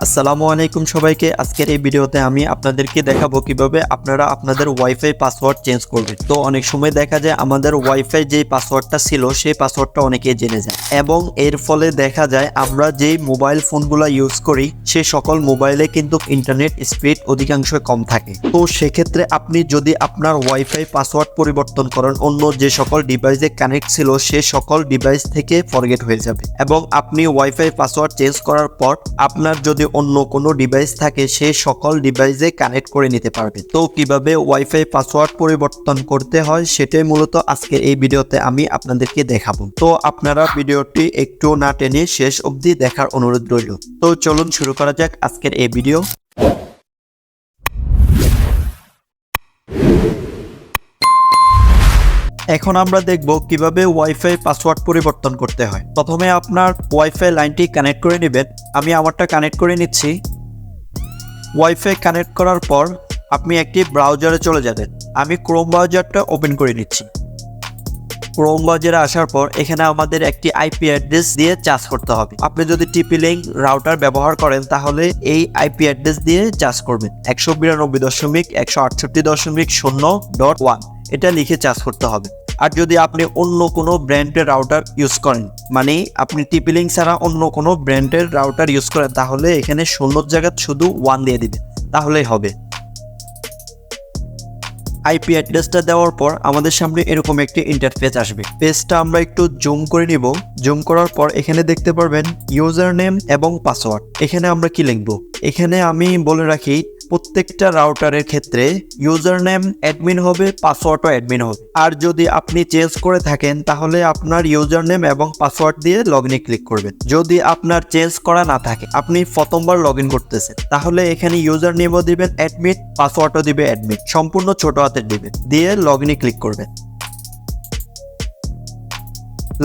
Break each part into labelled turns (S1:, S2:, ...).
S1: আসসালামু আলাইকুম সবাইকে। আজকের এই ভিডিওতে আমি আপনাদেরকে দেখাবো কিভাবে আপনারা আপনাদের ওয়াইফাই পাসওয়ার্ড চেঞ্জ করবেন। তো অনেক সময় দেখা যায় আমাদের ওয়াইফাই যে পাসওয়ার্ডটা ছিল সেই পাসওয়ার্ডটা অনেকেই জেনে যায় এবং এর ফলে দেখা যায় আমরা যেই মোবাইল ফোনগুলো ইউজ করি সেই সকল মোবাইলে কিন্তু ইন্টারনেট স্পিড অধিকাংশ কম থাকে। তো সেক্ষেত্রে আপনি যদি আপনার ওয়াইফাই পাসওয়ার্ড পরিবর্তন করেন অন্য যে সকল ডিভাইসে কানেক্ট ছিল সে সকল ডিভাইস থেকে ফরগেট হয়ে যাবে এবং আপনি ওয়াইফাই পাসওয়ার্ড চেঞ্জ করার পর আপনার যদি অন্য কোনো ডিভাইস থাকে সেই সকল ডিভাইসে কানেক্ট করে নিতে পারবেন। তো কিভাবে ওয়াইফাই পাসওয়ার্ড পরিবর্তন করতে হয় সেটাই মূলত আজকের এই ভিডিওতে আমি আপনাদেরকে দেখাবো। তো আপনারা ভিডিওটি একটু না টেনে শেষ অবধি দেখার অনুরোধ রইল। তো চলুন শুরু করা যাক আজকের এই ভিডিও। এখন আমরা দেখব কিভাবে ওয়াইফাই পাসওয়ার্ড পরিবর্তন করতে হয়। প্রথমে আপনার ওয়াইফাই লাইনটি কানেক্ট করে নেবেন। আমি আমারটা কানেক্ট করে নিচ্ছি। ওয়াইফাই কানেক্ট করার পর আপনি একটি ব্রাউজারে চলে যাবেন। আমি ক্রোম ব্রাউজারটা ওপেন করে নিচ্ছি। ক্রোম ব্রাউজারে আসার পর এখানে আমাদের একটি আইপি অ্যাড্রেস দিয়ে চার্জ করতে হবে। আপনি যদি TP-Link রাউটার ব্যবহার করেন তাহলে এই আইপি অ্যাড্রেস দিয়ে চার্জ করবেন 192.168.0.1 এটা লিখে চার্জ করতে হবে। আর যদি আপনি অন্য কোনো ব্র্যান্ডের রাউটার ইউজ করেন, মানে আপনি TP-Link ছাড়া অন্য কোনো ব্র্যান্ডের রাউটার ইউজ করেন, তাহলে এখানে 0 জায়গায় শুধু 1 দিয়ে দিবেন, তাহলেই হবে। আইপি অ্যাড্রেসটা দেওয়ার পর আমাদের সামনে এরকম একটি ইন্টারফেস আসবে। পেজটা আমরা একটু জুম করে নিব। জুম করার পর এখানে দেখতে পারবেন ইউজার নেম এবং পাসওয়ার্ড। এখানে আমরা কি লিখব? এখানে আমি বলে রাখি প্রত্যেকটা রাউটারের ক্ষেত্রে ইউজার নেম অ্যাডমিন হবে, পাসওয়ার্ডও অ্যাডমিন হবে। আর যদি আপনি চেঞ্জ করে থাকেন তাহলে আপনার ইউজার নেম এবং পাসওয়ার্ড দিয়ে লগইনে ক্লিক করবেন। যদি আপনার চেঞ্জ করা না থাকে, আপনি প্রথমবার লগইন করতেছেন, তাহলে এখানে ইউজার নেমও দিবেন অ্যাডমিন, পাসওয়ার্ডও দিবে অ্যাডমিন, সম্পূর্ণ ছোট হাতের দিবেন, দিয়ে লগইনে ক্লিক করবেন।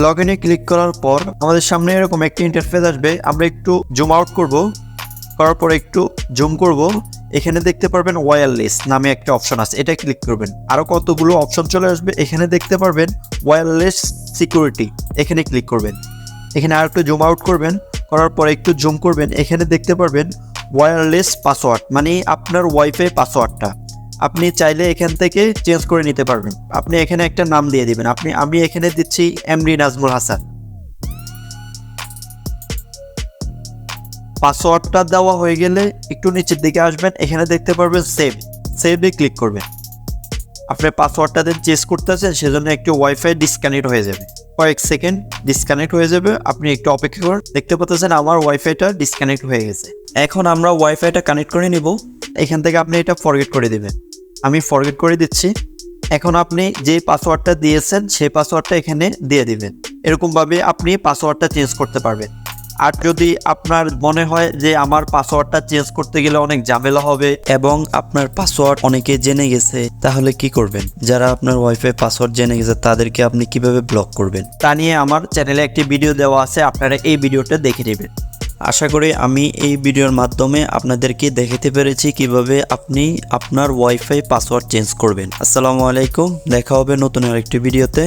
S1: লগইনে ক্লিক করার পর আমাদের সামনে এরকম একটি ইন্টারফেস আসবে। আমরা একটু জুম আউট করব, করার পর একটু জুম করব। এখানে দেখতে পারবেন ওয়্যারলেস নামে একটা অপশন আছে, এটা ক্লিক করবেন। আরো কতগুলো অপশন চলে আসবে। এখানে দেখতে পারবেন ওয়্যারলেস সিকিউরিটি, এখানে ক্লিক করবেন। এখানে আর একটু জুম আউট করবেন, করার পর একটু জুম করবেন। এখানে দেখতে পারবেন ওয়্যারলেস পাসওয়ার্ড, মানে আপনার ওয়াইফাই পাসওয়ার্ডটা আপনি চাইলে এখান থেকে চেঞ্জ করে নিতে পারবেন। আপনি এখানে একটা নাম দিয়ে দিবেন। আমি এখানে দিচ্ছি MD নাজমুল হাসান। পাসওয়ার্ডটা দেওয়া হয়ে গেলে একটু নিচের দিকে আসবেন। এখানে দেখতে পারবেন সেভে ক্লিক করবেন। আপনার পাসওয়ার্ডটা চেঞ্জ করতেছেন, সেজন্য একটু ওয়াইফাই ডিসকানেক্ট হয়ে যাবে, কয়েক সেকেন্ড ডিসকানেক্ট হয়ে যাবে। আপনি একটু অপেক্ষা করেন। দেখতে পাচ্ছেন আমার ওয়াইফাইটা ডিসকানেক্ট হয়ে গেছে। এখন আমরা ওয়াইফাইটা কানেক্ট করে নিব। এখান থেকে আপনি এটা ফরগেট করে দিবেন। আমি ফরগেট করে দিচ্ছি। এখন আপনি যে পাসওয়ার্ডটা দিয়েছেন সেই পাসওয়ার্ডটা এখানে দিয়ে দিবেন। এরকমভাবে আপনি পাসওয়ার্ডটা চেঞ্জ করতে পারবেন। আর যদি আপনার মনে হয় যে আমার পাসওয়ার্ডটা চেঞ্জ করতে গেলে অনেক ঝামেলা হবে এবং আপনার পাসওয়ার্ড অনেকে জেনে গেছে, তাহলে কি করবেন? যারা আপনার ওয়াইফাই পাসওয়ার্ড জেনে গেছে তাদেরকে আপনি কিভাবে ব্লক করবেন তা নিয়ে আমার চ্যানেলে একটি ভিডিও দেওয়া আছে, আপনারা এই ভিডিওটা দেখে নেবেন। আশা করি আমি এই ভিডিওর মাধ্যমে আপনাদেরকে দেখাতে পেরেছি কিভাবে আপনি আপনার ওয়াইফাই পাসওয়ার্ড চেঞ্জ করবেন। আসসালামু আলাইকুম, দেখা হবে নতুন আরেকটি ভিডিওতে।